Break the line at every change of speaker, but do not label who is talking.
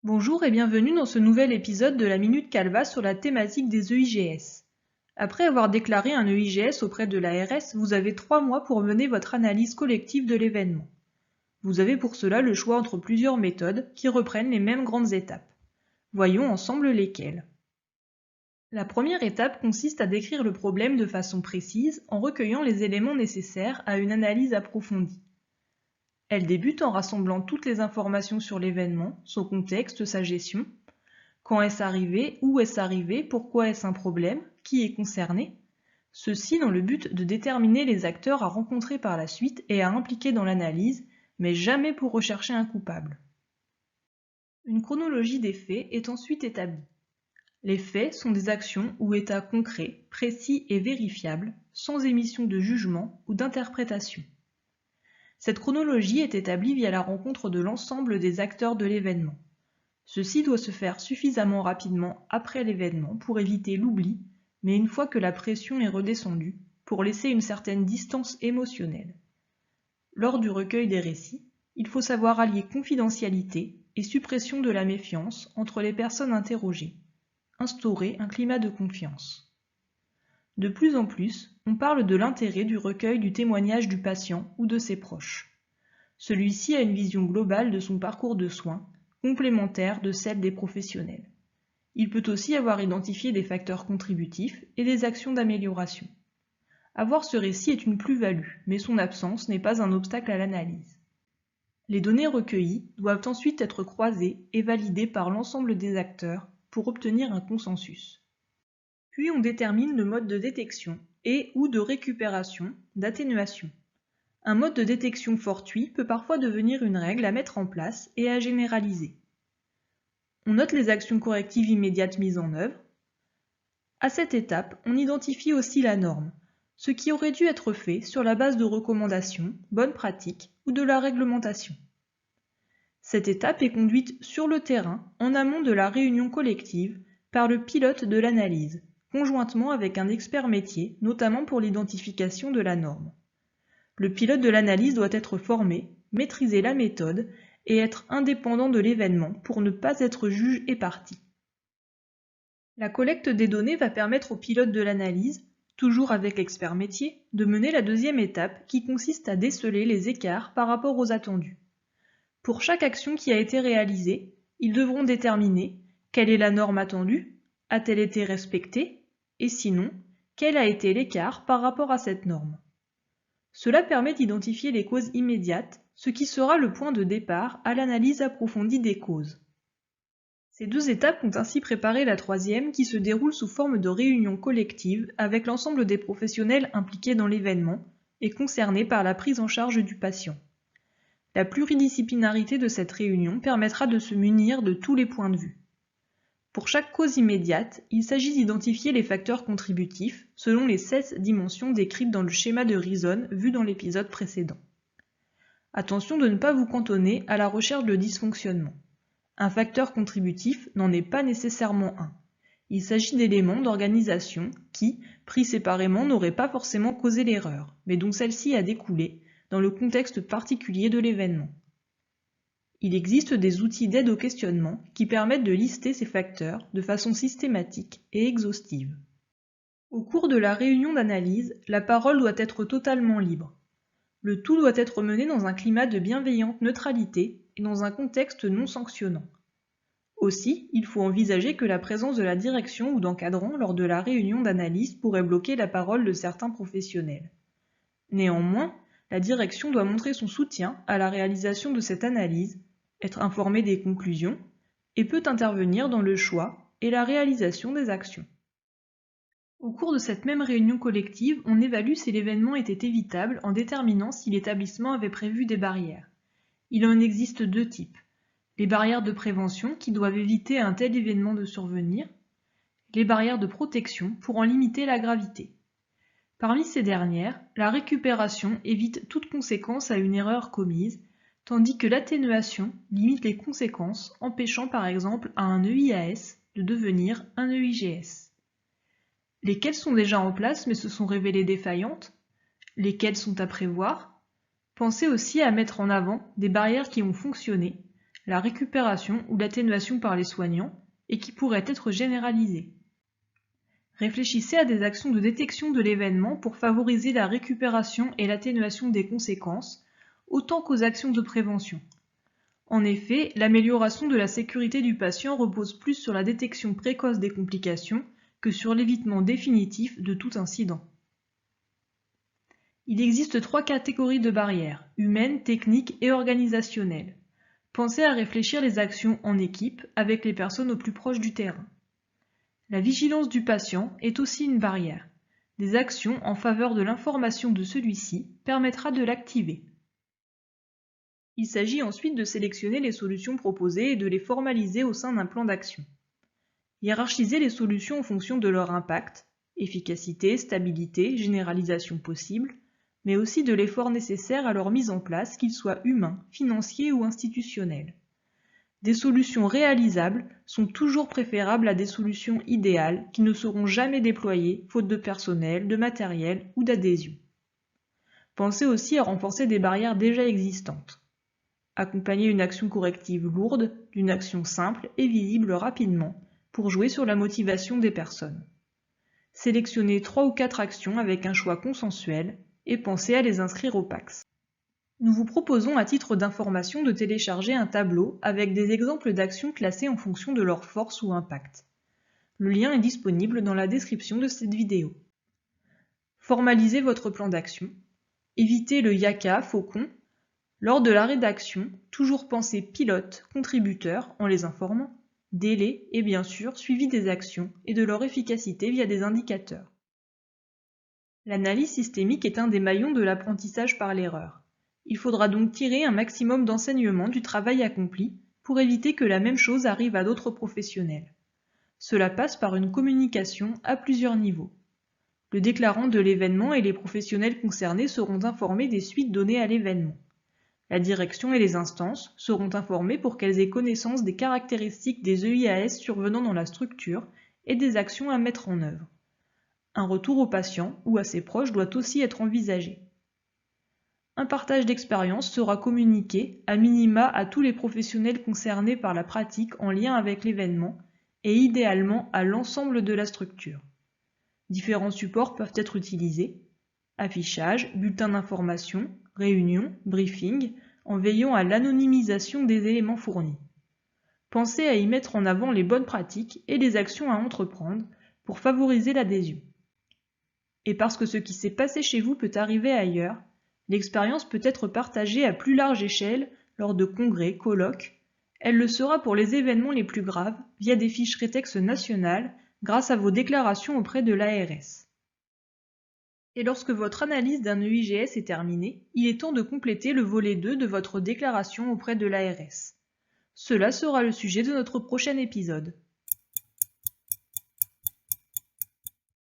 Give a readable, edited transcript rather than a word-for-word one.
Bonjour et bienvenue dans ce nouvel épisode de la Minute Calva sur la thématique des EIGS. Après avoir déclaré un EIGS auprès de l'ARS, vous avez 3 mois pour mener votre analyse collective de l'événement. Vous avez pour cela le choix entre plusieurs méthodes qui reprennent les mêmes grandes étapes. Voyons ensemble lesquelles. La première étape consiste à décrire le problème de façon précise en recueillant les éléments nécessaires à une analyse approfondie. Elle débute en rassemblant toutes les informations sur l'événement, son contexte, sa gestion. Quand est-ce arrivé? Où est-ce arrivé? Pourquoi est-ce un problème? Qui est concerné? Ceci dans le but de déterminer les acteurs à rencontrer par la suite et à impliquer dans l'analyse, mais jamais pour rechercher un coupable. Une chronologie des faits est ensuite établie. Les faits sont des actions ou états concrets, précis et vérifiables, sans émission de jugement ou d'interprétation. Cette chronologie est établie via la rencontre de l'ensemble des acteurs de l'événement. Ceci doit se faire suffisamment rapidement après l'événement pour éviter l'oubli, mais une fois que la pression est redescendue, pour laisser une certaine distance émotionnelle. Lors du recueil des récits, il faut savoir allier confidentialité et suppression de la méfiance entre les personnes interrogées, instaurer un climat de confiance. De plus en plus, on parle de l'intérêt du recueil du témoignage du patient ou de ses proches. Celui-ci a une vision globale de son parcours de soins, complémentaire de celle des professionnels. Il peut aussi avoir identifié des facteurs contributifs et des actions d'amélioration. Avoir ce récit est une plus-value, mais son absence n'est pas un obstacle à l'analyse. Les données recueillies doivent ensuite être croisées et validées par l'ensemble des acteurs pour obtenir un consensus. Puis on détermine le mode de détection et ou de récupération, d'atténuation. Un mode de détection fortuit peut parfois devenir une règle à mettre en place et à généraliser. On note les actions correctives immédiates mises en œuvre. À cette étape, on identifie aussi la norme, ce qui aurait dû être fait sur la base de recommandations, bonnes pratiques ou de la réglementation. Cette étape est conduite sur le terrain, en amont de la réunion collective, par le pilote de l'analyse, conjointement avec un expert métier, notamment pour l'identification de la norme. Le pilote de l'analyse doit être formé, maîtriser la méthode et être indépendant de l'événement pour ne pas être juge et partie. La collecte des données va permettre au pilote de l'analyse, toujours avec l'expert métier, de mener la deuxième étape qui consiste à déceler les écarts par rapport aux attendus. Pour chaque action qui a été réalisée, ils devront déterminer quelle est la norme attendue, a-t-elle été respectée, et sinon, quel a été l'écart par rapport à cette norme. Cela permet d'identifier les causes immédiates, ce qui sera le point de départ à l'analyse approfondie des causes. Ces deux étapes ont ainsi préparé la troisième qui se déroule sous forme de réunion collective avec l'ensemble des professionnels impliqués dans l'événement et concernés par la prise en charge du patient. La pluridisciplinarité de cette réunion permettra de se munir de tous les points de vue. Pour chaque cause immédiate, il s'agit d'identifier les facteurs contributifs selon les 16 dimensions décrites dans le schéma de Rhizon vu dans l'épisode précédent. Attention de ne pas vous cantonner à la recherche de dysfonctionnement. Un facteur contributif n'en est pas nécessairement un. Il s'agit d'éléments d'organisation qui, pris séparément, n'auraient pas forcément causé l'erreur, mais dont celle-ci a découlé dans le contexte particulier de l'événement. Il existe des outils d'aide au questionnement qui permettent de lister ces facteurs de façon systématique et exhaustive. Au cours de la réunion d'analyse, la parole doit être totalement libre. Le tout doit être mené dans un climat de bienveillante neutralité et dans un contexte non sanctionnant. Aussi, il faut envisager que la présence de la direction ou d'encadrants lors de la réunion d'analyse pourrait bloquer la parole de certains professionnels. Néanmoins, la direction doit montrer son soutien à la réalisation de cette analyse, être informée des conclusions, et peut intervenir dans le choix et la réalisation des actions. Au cours de cette même réunion collective, on évalue si l'événement était évitable en déterminant si l'établissement avait prévu des barrières. Il en existe deux types. Les barrières de prévention qui doivent éviter un tel événement de survenir, les barrières de protection pour en limiter la gravité. Parmi ces dernières, la récupération évite toute conséquence à une erreur commise, tandis que l'atténuation limite les conséquences, empêchant par exemple à un EIAS de devenir un EIGS. Lesquelles sont déjà en place mais se sont révélées défaillantes? Lesquelles sont à prévoir? Pensez aussi à mettre en avant des barrières qui ont fonctionné, la récupération ou l'atténuation par les soignants et qui pourraient être généralisées. Réfléchissez à des actions de détection de l'événement pour favoriser la récupération et l'atténuation des conséquences, autant qu'aux actions de prévention. En effet, l'amélioration de la sécurité du patient repose plus sur la détection précoce des complications que sur l'évitement définitif de tout incident. Il existe 3 catégories de barrières, humaines, techniques et organisationnelles. Pensez à réfléchir les actions en équipe avec les personnes au plus proche du terrain. La vigilance du patient est aussi une barrière. Des actions en faveur de l'information de celui-ci permettra de l'activer. Il s'agit ensuite de sélectionner les solutions proposées et de les formaliser au sein d'un plan d'action. Hiérarchiser les solutions en fonction de leur impact, efficacité, stabilité, généralisation possible, mais aussi de l'effort nécessaire à leur mise en place, qu'ils soient humains, financiers ou institutionnels. Des solutions réalisables sont toujours préférables à des solutions idéales qui ne seront jamais déployées faute de personnel, de matériel ou d'adhésion. Pensez aussi à renforcer des barrières déjà existantes. Accompagner une action corrective lourde d'une action simple et visible rapidement pour jouer sur la motivation des personnes. Sélectionnez 3 ou 4 actions avec un choix consensuel et pensez à les inscrire au PAX. Nous vous proposons à titre d'information de télécharger un tableau avec des exemples d'actions classées en fonction de leur force ou impact. Le lien est disponible dans la description de cette vidéo. Formalisez votre plan d'action. Évitez le yaka, faucon. Lors de la rédaction, toujours penser pilote, contributeur en les informant, délai et bien sûr suivi des actions et de leur efficacité via des indicateurs. L'analyse systémique est un des maillons de l'apprentissage par l'erreur. Il faudra donc tirer un maximum d'enseignements du travail accompli pour éviter que la même chose arrive à d'autres professionnels. Cela passe par une communication à plusieurs niveaux. Le déclarant de l'événement et les professionnels concernés seront informés des suites données à l'événement. La direction et les instances seront informées pour qu'elles aient connaissance des caractéristiques des EIAS survenant dans la structure et des actions à mettre en œuvre. Un retour au patient ou à ses proches doit aussi être envisagé. Un partage d'expérience sera communiqué à minima à tous les professionnels concernés par la pratique en lien avec l'événement et idéalement à l'ensemble de la structure. Différents supports peuvent être utilisés: affichage, bulletin d'information, réunion, briefing, en veillant à l'anonymisation des éléments fournis. Pensez à y mettre en avant les bonnes pratiques et les actions à entreprendre pour favoriser l'adhésion. Et parce que ce qui s'est passé chez vous peut arriver ailleurs, l'expérience peut être partagée à plus large échelle lors de congrès, colloques. Elle le sera pour les événements les plus graves via des fiches rétex nationales grâce à vos déclarations auprès de l'ARS. Et lorsque votre analyse d'un EIGS est terminée, il est temps de compléter le volet 2 de votre déclaration auprès de l'ARS. Cela sera le sujet de notre prochain épisode.